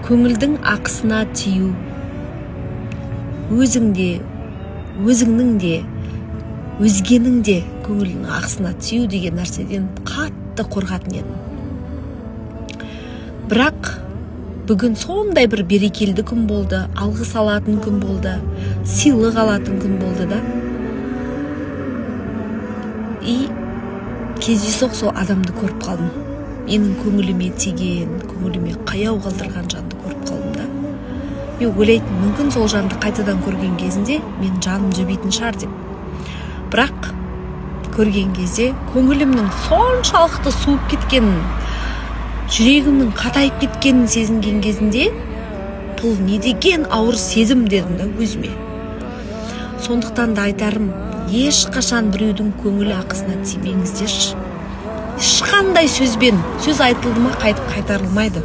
көңілдің ақысына тию, өзіңнің де, өзгенің де көңілінің ақысына тию деген нәрседен қатты қорқатын едім. Бірақ бүгін сондай бір берекелді күн болды, алғыс алатын күн болды, сыйлық алатын күн болды да. И кездейсоқ сол адамды көріп қалдым. Менің көңіліме тиген, көңіліме қаяу қалдырған жанды көріп қалдым да. Мен ойлайтын, мүмкін сол жанды қайтадан көрген кезінде мен жаным жібейтін шығар деп. Бірақ көрген кезде көңілімнің соншалықты суып кеткенін, жүрегімнің қатайып кеткенін сезінген кезінде, бұл не деген ауыр сезім дедім да өзіме. Сондықтан да айтарым, ешқашан біреудің көңілі ақысына тимеңіздерші. Ешқандай сөз айтылды ма қайтарылмайды.